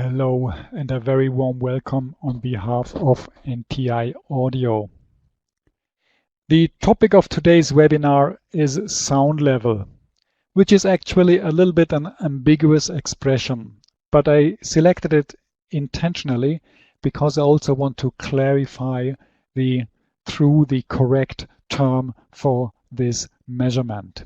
Hello and a very warm welcome on behalf of NTI Audio. The topic of today's webinar is sound level, which is actually a little bit an ambiguous expression, but I selected it intentionally because I also want to clarify the correct term for this measurement.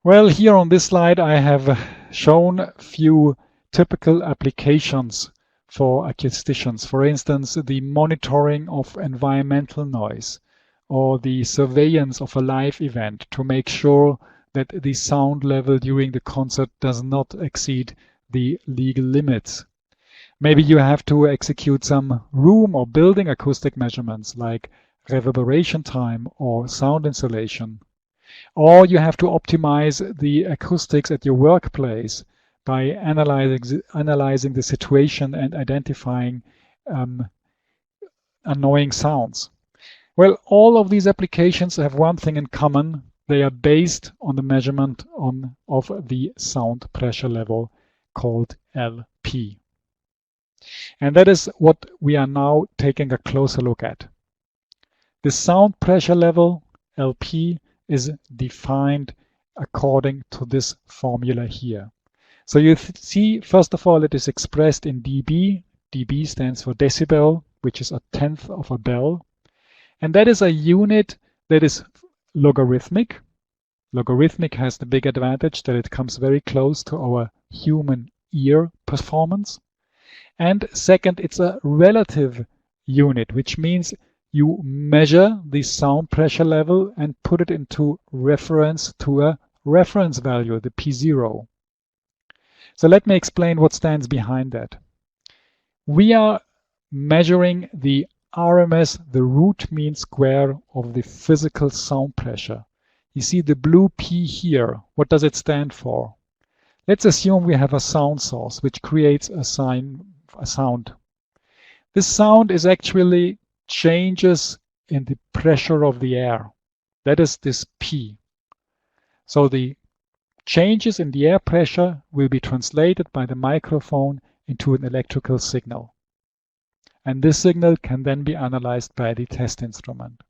Well, here on this slide I have shown a few typical applications for acousticians. For instance, the monitoring of environmental noise or the surveillance of a live event to make sure that the sound level during the concert does not exceed the legal limits. Maybe you have to execute some room or building acoustic measurements like reverberation time or sound insulation. Or you have to optimize the acoustics at your workplace by analyzing the situation and identifying annoying sounds. Well, all of these applications have one thing in common. They are based on the measurement of the sound pressure level called LP. And that is what we are now taking a closer look at. The sound pressure level, LP, is defined according to this formula here. So you see, first of all, it is expressed in dB. dB stands for decibel, which is a tenth of a bell. And that is a unit that is logarithmic. Logarithmic has the big advantage that it comes very close to our human ear performance. And second, it's a relative unit, which means you measure the sound pressure level and put it into reference to a reference value, the P0. So let me explain what stands behind that. We are measuring the RMS, the root mean square of the physical sound pressure. You see the blue P here. What does it stand for? Let's assume we have a sound source which creates a sound. This sound is actually changes in the pressure of the air. That is this P. So the changes in the air pressure will be translated by the microphone into an electrical signal. And this signal can then be analyzed by the test instrument.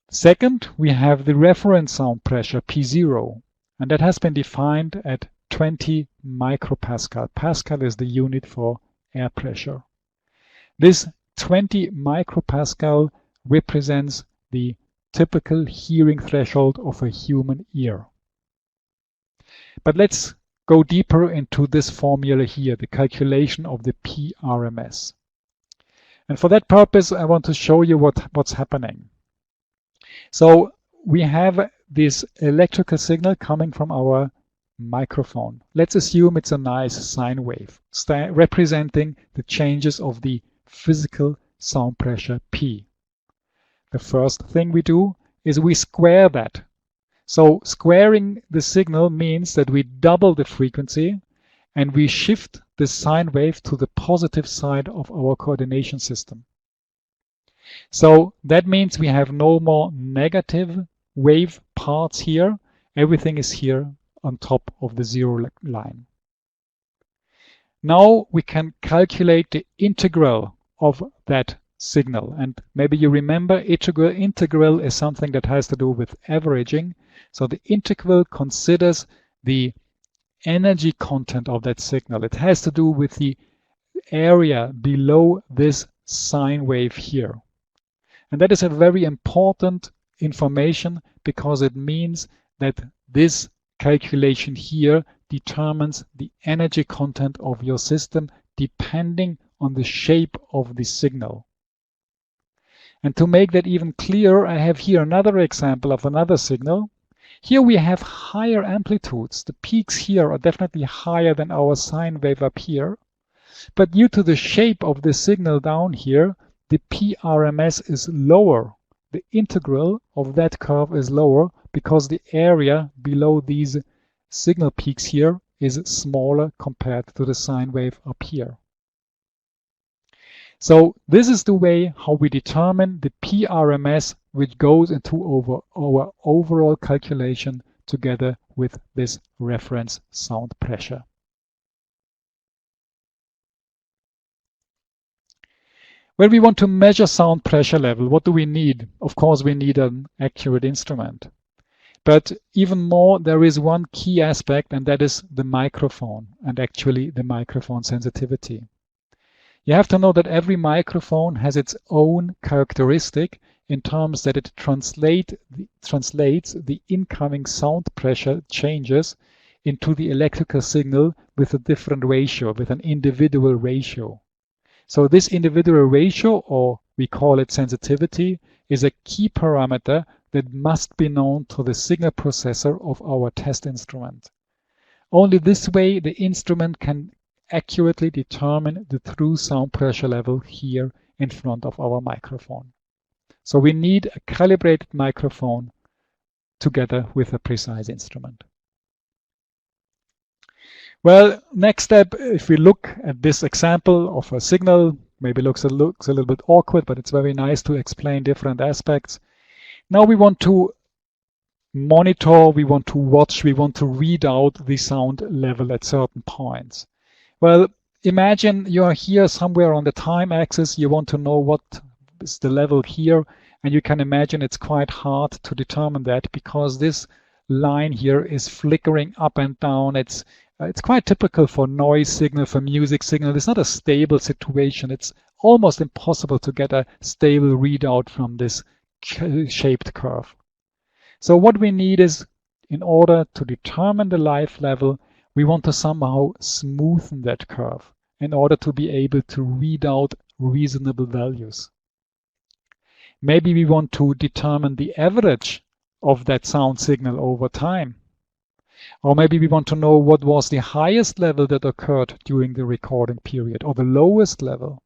Second, we have the reference sound pressure, P0, and that has been defined at 20 micropascal. Pascal is the unit for air pressure. This 20 micropascal represents the typical hearing threshold of a human ear. But let's go deeper into this formula here, the calculation of the PRMS. And for that purpose, I want to show you what's happening. So we have this electrical signal coming from our microphone. Let's assume it's a nice sine wave representing the changes of the physical sound pressure P. The first thing we do is we square that. So squaring the signal means that we double the frequency and we shift the sine wave to the positive side of our coordination system. So that means we have no more negative wave parts here. Everything is here on top of the zero line. Now we can calculate the integral of that signal. And maybe you remember integral is something that has to do with averaging. So the integral considers the energy content of that signal. It has to do with the area below this sine wave here. And that is a very important information because it means that this calculation here determines the energy content of your system depending on the shape of the signal. And to make that even clearer, I have here another example of another signal. Here we have higher amplitudes. The peaks here are definitely higher than our sine wave up here. But due to the shape of the signal down here, the PRMS is lower. The integral of that curve is lower because the area below these signal peaks here is smaller compared to the sine wave up here. So this is the way how we determine the PRMS, which goes into our overall calculation together with this reference sound pressure. When we want to measure sound pressure level, what do we need? Of course, we need an accurate instrument. But even more, there is one key aspect, and that is the microphone, and actually the microphone sensitivity. You have to know that every microphone has its own characteristic in terms that it translates the incoming sound pressure changes into the electrical signal with a different ratio, with an individual ratio. So this individual ratio, or we call it sensitivity, is a key parameter that must be known to the signal processor of our test instrument. Only this way the instrument can accurately determine the true sound pressure level here in front of our microphone. So we need a calibrated microphone together with a precise instrument. Well, next step, if we look at this example of a signal, maybe looks a little bit awkward, but it's very nice to explain different aspects. Now we want to monitor, we want to watch, we want to read out the sound level at certain points. Well, imagine you are here somewhere on the time axis, you want to know what is the level here, and you can imagine it's quite hard to determine that because this line here is flickering up and down. It's quite typical for noise signal, for music signal. It's not a stable situation. It's almost impossible to get a stable readout from this shaped curve. So what we need is, in order to determine the live level, we want to somehow smoothen that curve in order to be able to read out reasonable values. Maybe we want to determine the average of that sound signal over time. Or maybe we want to know what was the highest level that occurred during the recording period, or the lowest level.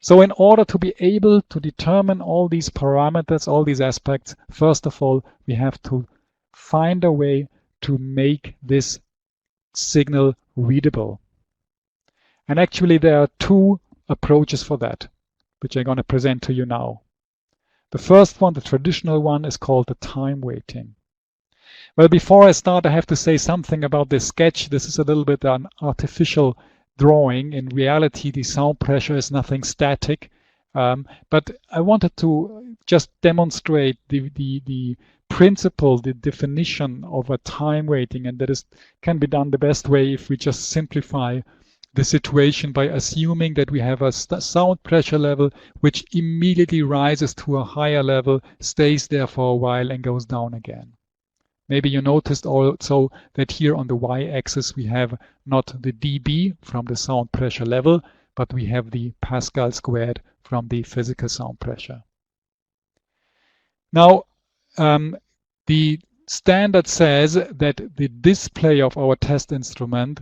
So in order to be able to determine all these parameters, all these aspects, first of all, we have to find a way to make this signal readable. And actually there are two approaches for that, which I'm going to present to you now. The first one, the traditional one, is called the time weighting. Well, before I start, I have to say something about this sketch. This is a little bit an artificial drawing. In reality, the sound pressure is nothing static. But I wanted to just demonstrate the principle, the definition of a time weighting, and that can be done the best way if we just simplify the situation by assuming that we have a sound pressure level which immediately rises to a higher level, stays there for a while, and goes down again. Maybe you noticed also that here on the y-axis we have not the dB from the sound pressure level, but we have the Pascal squared from the physical sound pressure. Now, the standard says that the display of our test instrument,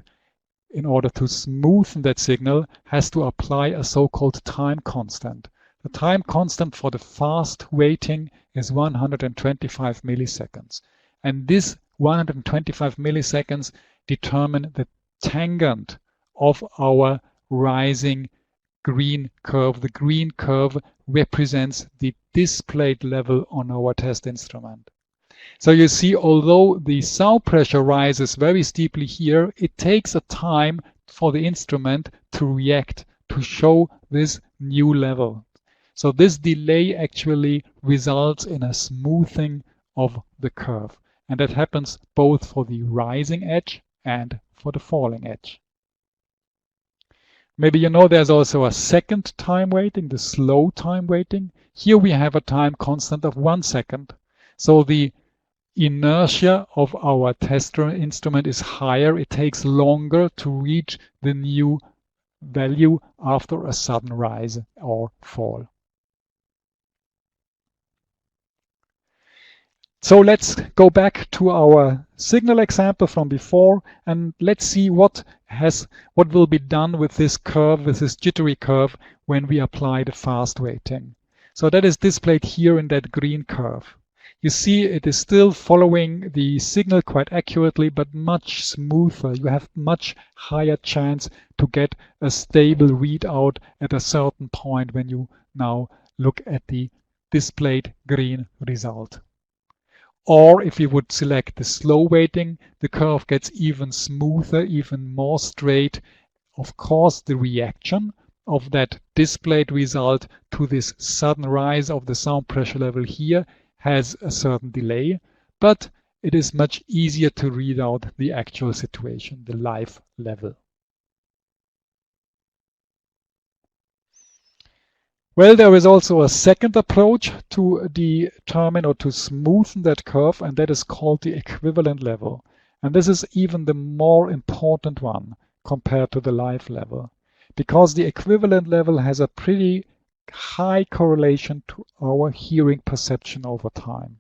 in order to smoothen that signal, has to apply a so-called time constant. The time constant for the fast weighting is 125 milliseconds. And this 125 milliseconds determine the tangent of our rising green curve. The green curve represents the displayed level on our test instrument. So you see, although the sound pressure rises very steeply here, it takes a time for the instrument to react, to show this new level. So this delay actually results in a smoothing of the curve. And that happens both for the rising edge and for the falling edge. Maybe you know there's also a second time weighting, the slow time weighting. Here we have a time constant of 1 second. So the inertia of our test instrument is higher. It takes longer to reach the new value after a sudden rise or fall. So let's go back to our signal example from before, and let's see what will be done with this curve, with this jittery curve, when we apply the fast weighting. So that is displayed here in that green curve. You see it is still following the signal quite accurately, but much smoother. You have much higher chance to get a stable readout at a certain point when you now look at the displayed green result. Or if you would select the slow weighting, the curve gets even smoother, even more straight. Of course, the reaction of that displayed result to this sudden rise of the sound pressure level here has a certain delay, but it is much easier to read out the actual situation, the live level. Well, there is also a second approach to determine or to smoothen that curve, and that is called the equivalent level. And this is even the more important one compared to the live level, because the equivalent level has a pretty high correlation to our hearing perception over time.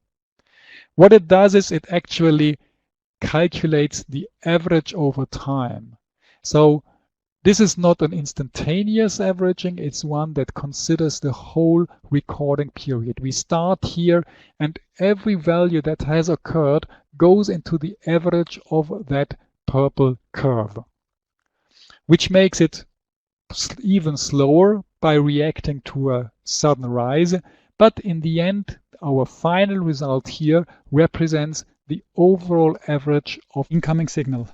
What it does is it actually calculates the average over time. So this is not an instantaneous averaging, it's one that considers the whole recording period. We start here and every value that has occurred goes into the average of that purple curve, which makes it even slower by reacting to a sudden rise. But in the end, our final result here represents the overall average of incoming signal.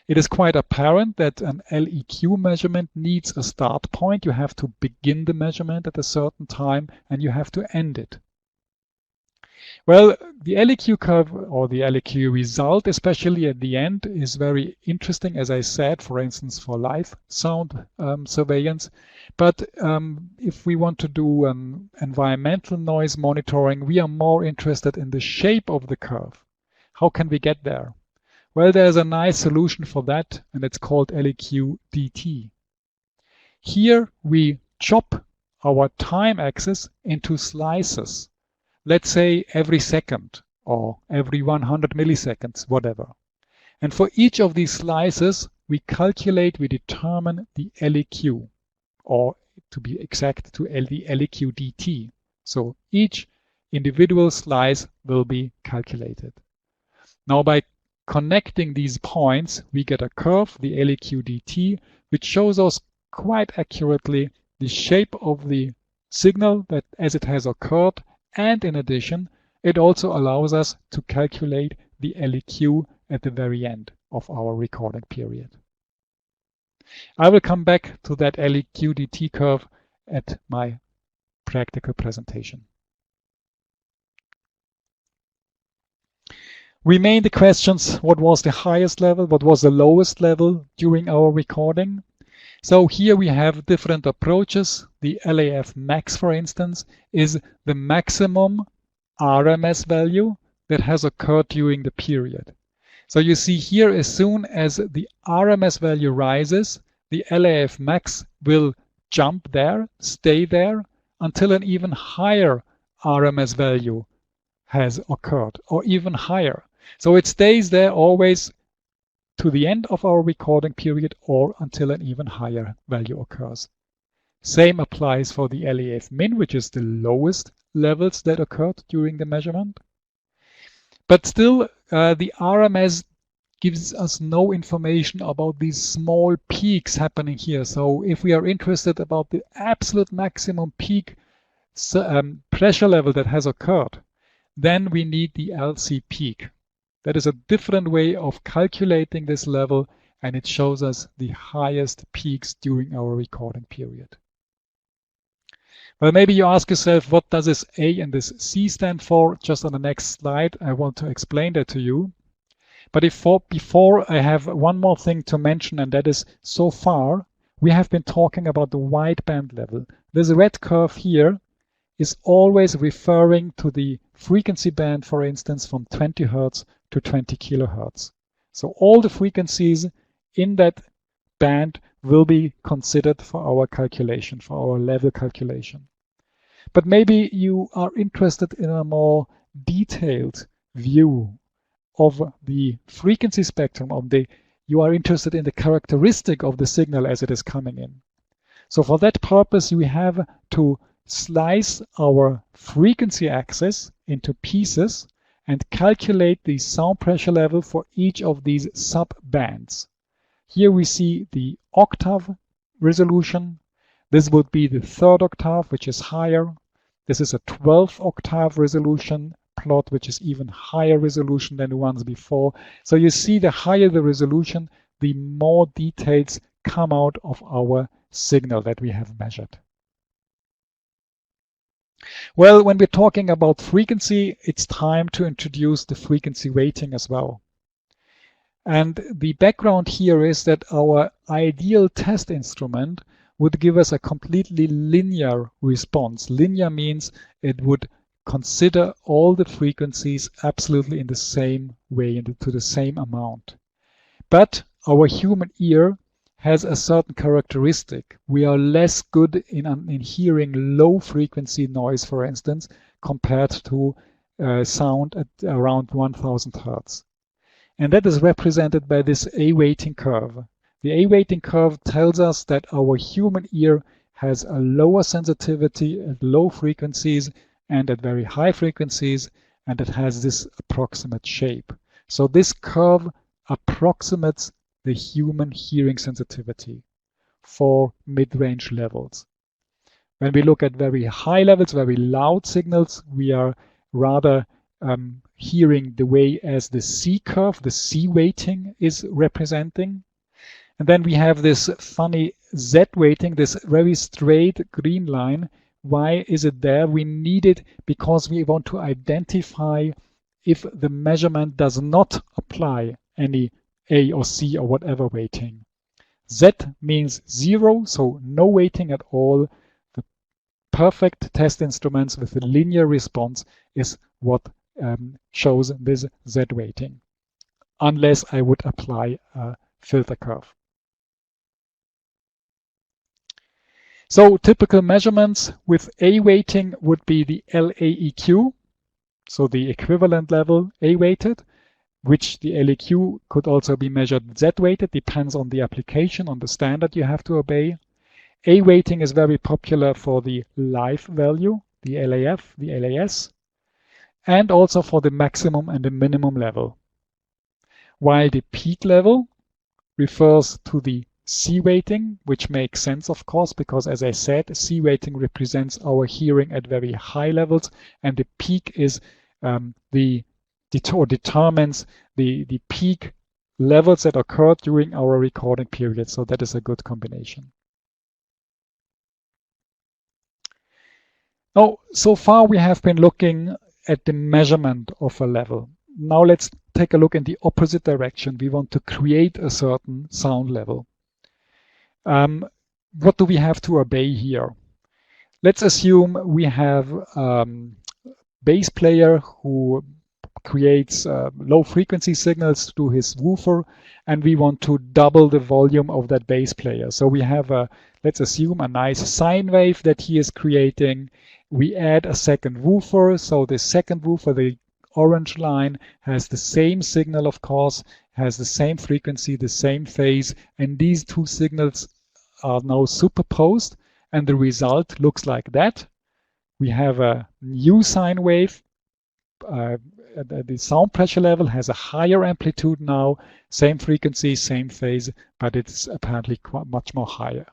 It is quite apparent that an LEQ measurement needs a start point. You have to begin the measurement at a certain time and you have to end it. Well, the LEQ curve or the LEQ result, especially at the end, is very interesting, as I said, for instance, for live sound surveillance. But if we want to do environmental noise monitoring, we are more interested in the shape of the curve. How can we get there? Well, there's a nice solution for that, and it's called LEQ DT. Here we chop our time axis into slices. Let's say every second or every 100 milliseconds, whatever. And for each of these slices, we determine the LEQ, or to be exact, the LEQ DT. So each individual slice will be calculated. Now, by connecting these points, we get a curve, the LEQ DT, which shows us quite accurately the shape of the signal that as it has occurred. And in addition, it also allows us to calculate the LEQ at the very end of our recording period. I will come back to that LEQ DT curve at my practical presentation. Remain the questions: what was the highest level, what was the lowest level during our recording? So here we have different approaches. The LAF max, for instance, is the maximum RMS value that has occurred during the period. So you see here, as soon as the RMS value rises, the LAF max will jump there, stay there, until an even higher RMS value has occurred, or even higher. So it stays there always to the end of our recording period or until an even higher value occurs. Same applies for the LAF min, which is the lowest levels that occurred during the measurement. But still, the RMS gives us no information about these small peaks happening here. So if we are interested about the absolute maximum peak pressure level that has occurred, then we need the LC peak. That is a different way of calculating this level, and it shows us the highest peaks during our recording period. Well, maybe you ask yourself, what does this A and this C stand for? Just on the next slide, I want to explain that to you. But before I have one more thing to mention, and that is, so far we have been talking about the wideband level. This red curve here is always referring to the frequency band, for instance, from 20 Hertz to 20 kilohertz. So all the frequencies in that band will be considered for our calculation, for our level calculation. But maybe you are interested in a more detailed view of the frequency spectrum, you are interested in the characteristic of the signal as it is coming in. So for that purpose, we have to slice our frequency axis into pieces and calculate the sound pressure level for each of these sub-bands. Here we see the octave resolution. This would be the third octave, which is higher. This is a 12th octave resolution plot, which is even higher resolution than the ones before. So you see, the higher the resolution, the more details come out of our signal that we have measured. Well, when we're talking about frequency, it's time to introduce the frequency weighting as well. And the background here is that our ideal test instrument would give us a completely linear response. Linear means it would consider all the frequencies absolutely in the same way, to the same amount. But our human ear has a certain characteristic. We are less good in hearing low frequency noise, for instance, compared to sound at around 1000 Hertz. And that is represented by this A-weighting curve. The A-weighting curve tells us that our human ear has a lower sensitivity at low frequencies and at very high frequencies, and it has this approximate shape. So this curve approximates the human hearing sensitivity for mid-range levels. When we look at very high levels, very loud signals, we are rather hearing the way as the C curve, the C weighting is representing. And then we have this funny Z weighting, this very straight green line. Why is it there? We need it because we want to identify if the measurement does not apply any A or C or whatever weighting. Z means 0, so no weighting at all. The perfect test instruments with a linear response is what shows this Z weighting, unless I would apply a filter curve. So typical measurements with A weighting would be the LAEQ, so the equivalent level A weighted, which the LAQ could also be measured Z weighted, depends on the application, on the standard you have to obey. A weighting is very popular for the live value, the LAF, the LAS, and also for the maximum and the minimum level. While the peak level refers to the C weighting, which makes sense, of course, because as I said, C weighting represents our hearing at very high levels, and the peak is determines the peak levels that occurred during our recording period. So that is a good combination. Now, so far we have been looking at the measurement of a level. Now let's take a look in the opposite direction. We want to create a certain sound level. What do we have to obey here? Let's assume we have a bass player who creates low frequency signals to his woofer, and we want to double the volume of that bass player. So we have let's assume a nice sine wave that he is creating. We add a second woofer, so the second woofer, the orange line, has the same signal, of course, has the same frequency, the same phase, and these two signals are now superposed, and the result looks like that. We have a new sine wave. The sound pressure level has a higher amplitude now, same frequency, same phase, but it's apparently much more higher.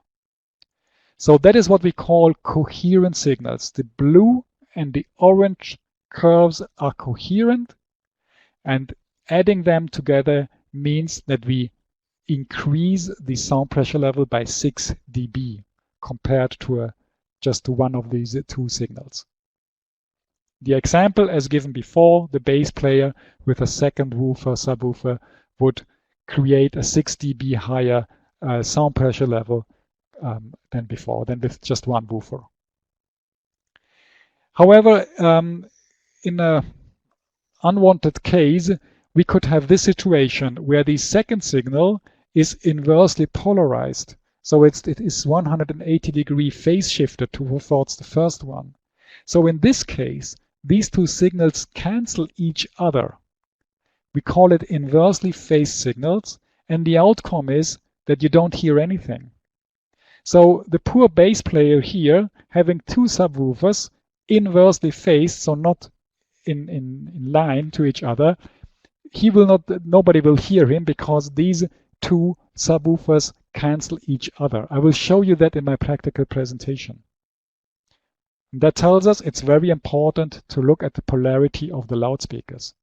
So that is what we call coherent signals. The blue and the orange curves are coherent, and adding them together means that we increase the sound pressure level by 6 dB compared to just to one of these two signals. The example, as given before, the bass player with a second woofer, subwoofer, would create a 6 dB higher sound pressure level than before, than with just one woofer. However, in an unwanted case, we could have this situation where the second signal is inversely polarized. So it is 180-degree phase shifted towards the first one. So in this case, these two signals cancel each other. We call it inversely phased signals, and the outcome is that you don't hear anything. So the poor bass player here, having two subwoofers inversely phased, so not in line to each other, nobody will hear him because these two subwoofers cancel each other. I will show you that in my practical presentation. That tells us it's very important to look at the polarity of the loudspeakers.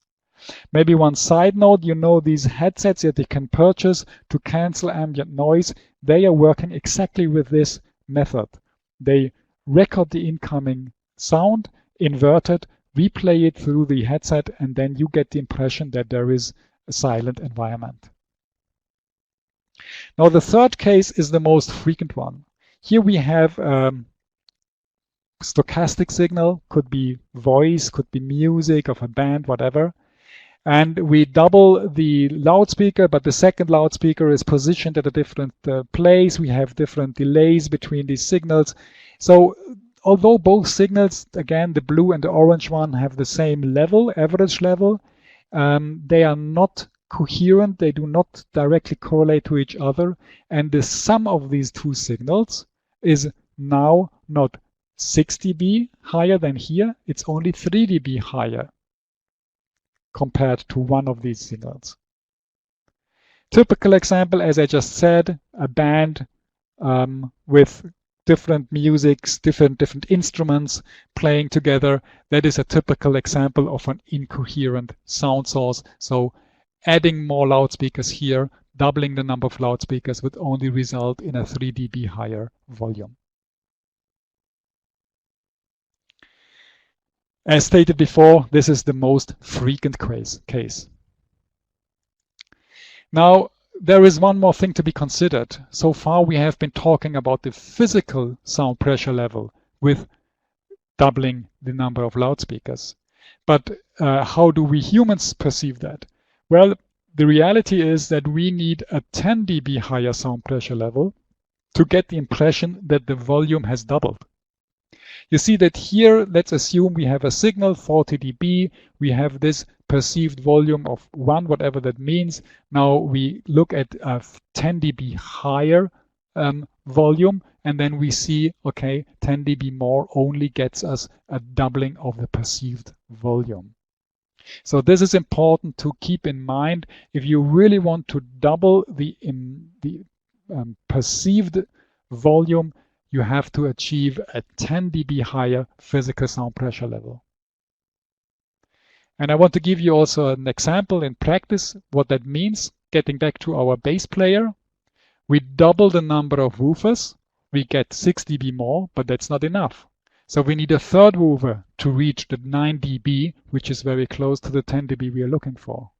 Maybe one side note, you know these headsets that you can purchase to cancel ambient noise, they are working exactly with this method. They record the incoming sound, invert it, replay it through the headset, and then you get the impression that there is a silent environment. Now the third case is the most frequent one. Here we have stochastic signal, could be voice, could be music of a band, whatever. And we double the loudspeaker, but the second loudspeaker is positioned at a different place. We have different delays between these signals. So although both signals, again, the blue and the orange one, have the same level, average level, they are not coherent. They do not directly correlate to each other. And the sum of these two signals is now not 6 dB higher than here. It's only 3 dB higher compared to one of these signals. Typical example, as I just said, a band with different musics, different instruments playing together. That is a typical example of an incoherent sound source. So adding more loudspeakers here, doubling the number of loudspeakers would only result in a 3 dB higher volume. As stated before, this is the most frequent case. Now, there is one more thing to be considered. So far, we have been talking about the physical sound pressure level with doubling the number of loudspeakers. But how do we humans perceive that? Well, the reality is that we need a 10 dB higher sound pressure level to get the impression that the volume has doubled. You see that here, let's assume we have a signal, 40 dB. We have this perceived volume of 1, whatever that means. Now we look at a 10 dB higher volume, and then we see, okay, 10 dB more only gets us a doubling of the perceived volume. So this is important to keep in mind. If you really want to double the perceived volume, you have to achieve a 10 dB higher physical sound pressure level. And I want to give you also an example in practice what that means. Getting back to our bass player, we double the number of woofers, we get 6 dB more, but that's not enough. So we need a third woofer to reach the 9 dB, which is very close to the 10 dB we are looking for.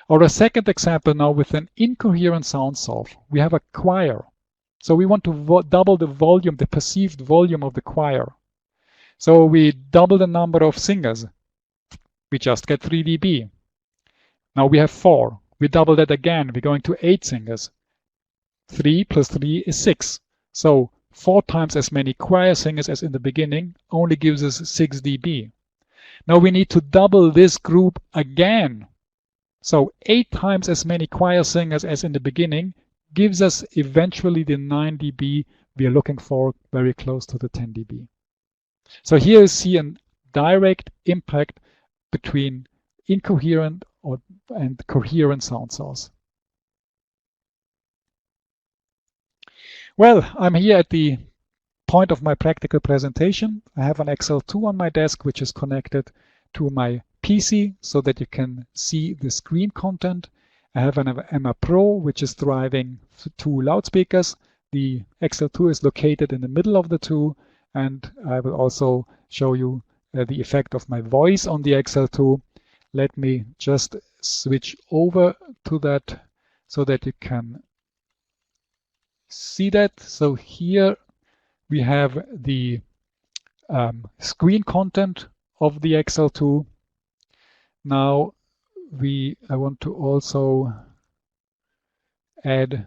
Or a second example now with an incoherent sound source. We have a choir. So we want to double the volume, the perceived volume of the choir. So we double the number of singers. We just get 3 dB. Now we have 4. We double that again. We're going to 8 singers. 3 plus 3 is 6. So 4 times as many choir singers as in the beginning only gives us 6 dB. Now we need to double this group again. So 8 times as many choir singers as in the beginning gives us eventually the 9 dB we are looking for, very close to the 10 dB. So here you see a direct impact between incoherent and coherent sound source. Well, I'm here at the point of my practical presentation. I have an XL2 on my desk, which is connected to my PC so that you can see the screen content. I have an Emma Pro, which is driving 2 loudspeakers. The XL2 is located in the middle of the two, and I will also show you the effect of my voice on the XL2. Let me just switch over to that so that you can see that. So here we have the screen content of the XL2. Now I want to also add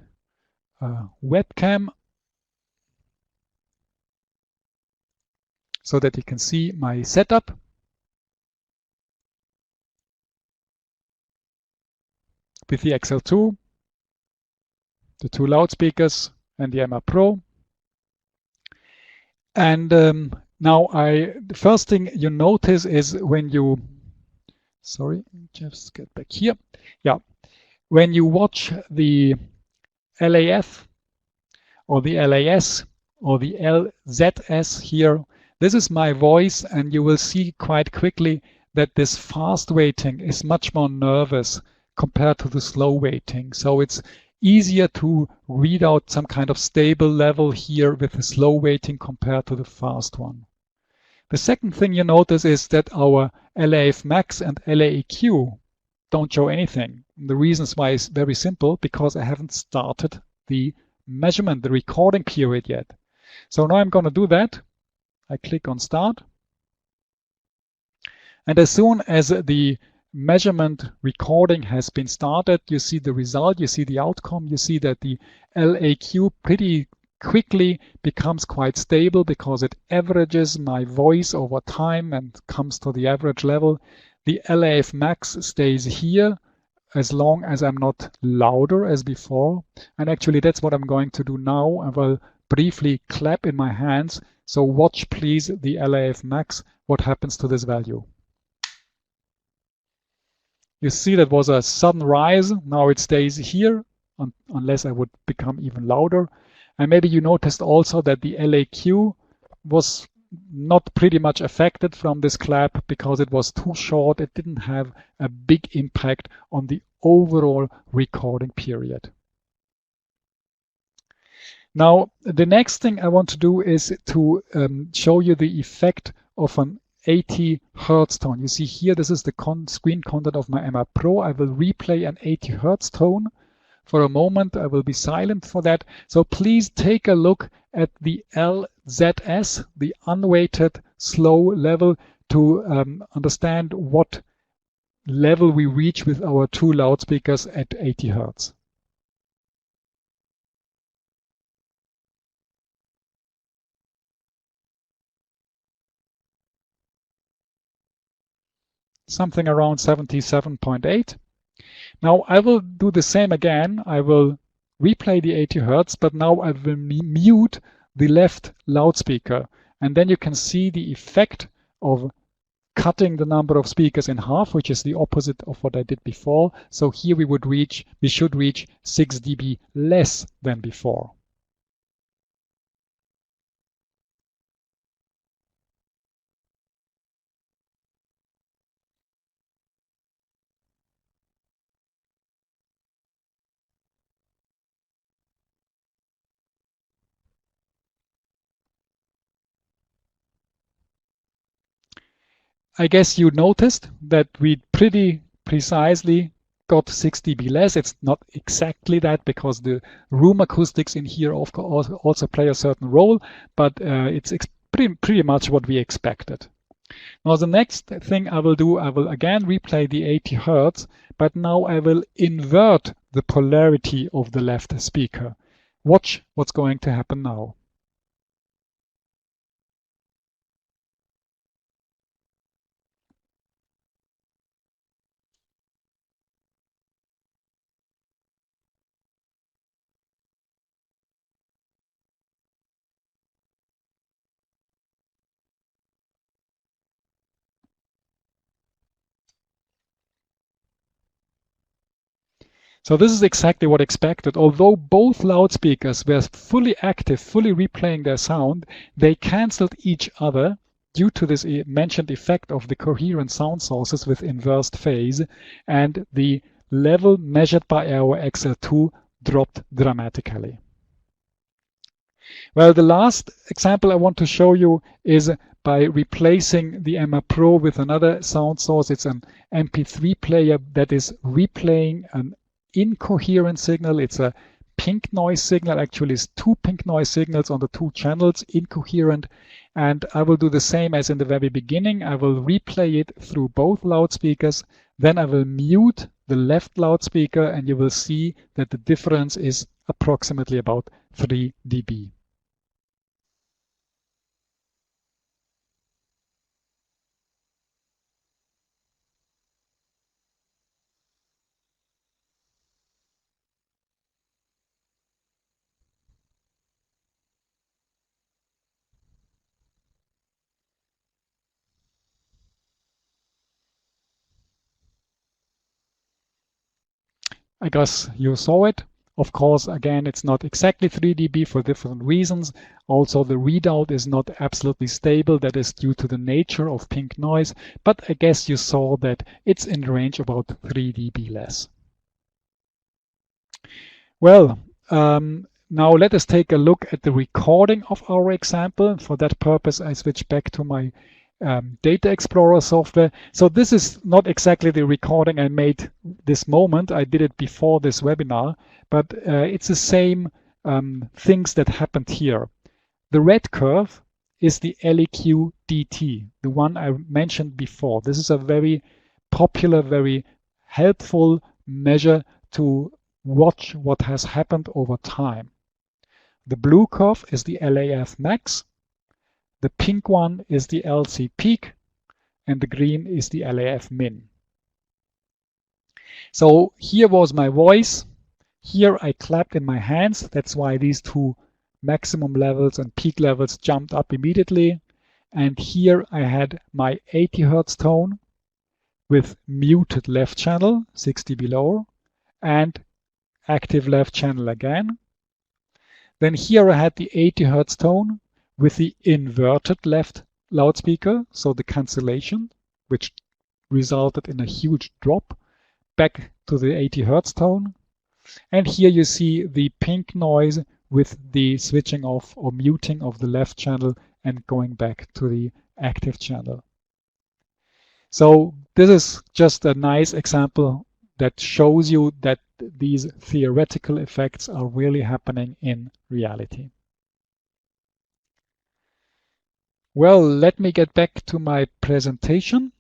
a webcam so that you can see my setup. With the XL2, the 2 loudspeakers, and the Emma Pro. And now the first thing you notice is when you, sorry, just get back here. Yeah, when you watch the LAF or the LAS or the LZS here, This is my voice, and you will see quite quickly that this fast weighting is much more nervous compared to the slow weighting. So it's easier to read out some kind of stable level here with the slow weighting compared to the fast one. The second thing you notice is that our LAF max and LAEQ don't show anything. The reasons why is very simple, because I haven't started the measurement, the recording period yet. So now I'm going to do that. I click on start. And as soon as the measurement recording has been started, you see the result, you see the outcome, you see that the LAQ pretty quickly becomes quite stable because it averages my voice over time and comes to the average level. The LAF max stays here as long as I'm not louder as before. And actually that's what I'm going to do now. I will briefly clap in my hands. So watch please the LAF max, what happens to this value. You see that was a sudden rise. Now it stays here unless I would become even louder. And maybe you noticed also that the LAQ was not pretty much affected from this clap because it was too short. It didn't have a big impact on the overall recording period. Now, the next thing I want to do is to show you the effect of an 80 Hertz tone. You see here, this is the screen content of my MR Pro. I will replay an 80 Hertz tone. For a moment, I will be silent for that. So please take a look at the LZS, the unweighted slow level, to understand what level we reach with our two loudspeakers at 80 Hertz. Something around 77.8. Now I will do the same again. I will replay the 80 Hertz, but now I will mute the left loudspeaker. And then you can see the effect of cutting the number of speakers in half, which is the opposite of what I did before. So here we should reach 6 dB less than before. I guess you noticed that we pretty precisely got 6 dB less. It's not exactly that because the room acoustics in here also play a certain role, but it's pretty much what we expected. Now the next thing I will do, I will again replay the 80 Hertz, but now I will invert the polarity of the left speaker. Watch what's going to happen now. So this is exactly what expected. Although both loudspeakers were fully active, fully replaying their sound, they cancelled each other due to this mentioned effect of the coherent sound sources with inversed phase, and the level measured by our XL2 dropped dramatically. Well, the last example I want to show you is by replacing the MR Pro with another sound source. It's an MP3 player that is replaying an incoherent signal. It's a pink noise signal. Actually, it's two pink noise signals on the two channels, incoherent. And I will do the same as in the very beginning. I will replay it through both loudspeakers. Then I will mute the left loudspeaker, and you will see that the difference is approximately about 3 dB. I guess you saw it. Of course, again, it's not exactly 3 dB for different reasons. Also, the readout is not absolutely stable. That is due to the nature of pink noise. But I guess you saw that it's in the range about 3 dB less. Well, now let us take a look at the recording of our example. For that purpose, I switch back to my Data Explorer software. So this is not exactly the recording I made this moment. I did it before this webinar, but it's the same things that happened here. The red curve is the LEQ DT, the one I mentioned before. This is a very popular, very helpful measure to watch what has happened over time. The blue curve is the LAF max. The pink one is the LC peak, and the green is the LAF min. So here was my voice. Here I clapped in my hands. That's why these two maximum levels and peak levels jumped up immediately. And here I had my 80 Hertz tone with muted left channel, 6 dB lower, and active left channel again. Then here I had the 80 Hertz tone with the inverted left loudspeaker, so the cancellation, which resulted in a huge drop back to the 80 Hertz tone. And here you see the pink noise with the switching off or muting of the left channel and going back to the active channel. So this is just a nice example that shows you that these theoretical effects are really happening in reality. Well, let me get back to my presentation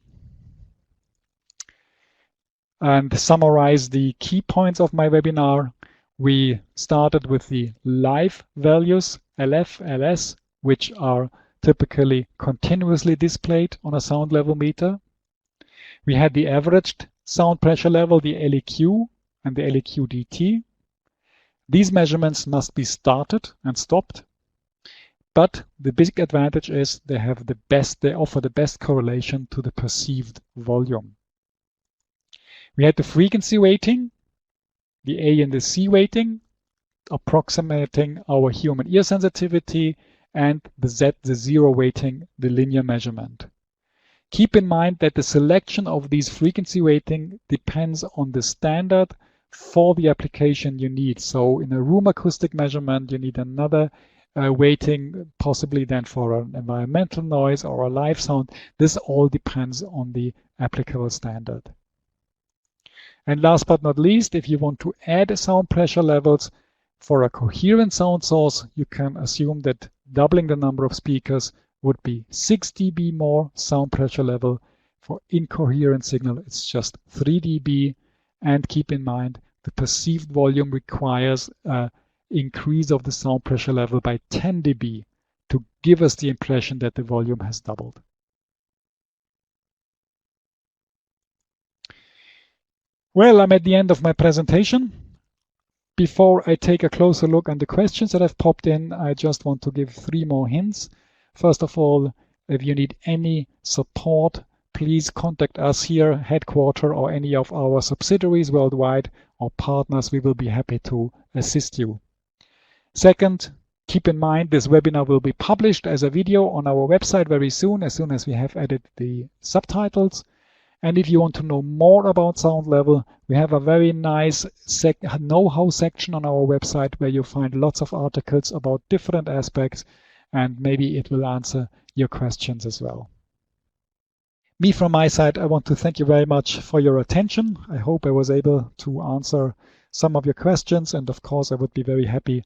and summarize the key points of my webinar. We started with the live values, LF, LS, which are typically continuously displayed on a sound level meter. We had the averaged sound pressure level, the LEQ and the LEQ DT. These measurements must be started and stopped. But the big advantage is they offer the best correlation to the perceived volume. We had the frequency weighting, the A and the C weighting, approximating our human ear sensitivity, and the Z, the zero weighting, the linear measurement. Keep in mind that the selection of these frequency weighting depends on the standard for the application you need. So in a room acoustic measurement, you need another weighting, possibly then for an environmental noise or a live sound. This all depends on the applicable standard. And last but not least, if you want to add sound pressure levels for a coherent sound source, you can assume that doubling the number of speakers would be 6 dB more sound pressure level. For incoherent signal, it's just 3 dB. And keep in mind, the perceived volume requires increase of the sound pressure level by 10 dB to give us the impression that the volume has doubled. Well, I'm at the end of my presentation. Before I take a closer look at the questions that have popped in, I just want to give 3 more hints. First of all, if you need any support, please contact us here, headquarters, or any of our subsidiaries worldwide or partners. We will be happy to assist you. Second, keep in mind this webinar will be published as a video on our website very soon as we have added the subtitles. And if you want to know more about sound level, we have a very nice know-how section on our website where you find lots of articles about different aspects, and maybe it will answer your questions as well. Me from my side, I want to thank you very much for your attention. I hope I was able to answer some of your questions, and of course I would be very happy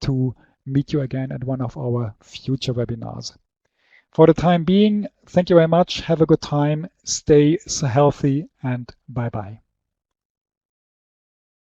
to meet you again at one of our future webinars. For the time being, thank you very much. Have a good time. Stay healthy and bye-bye.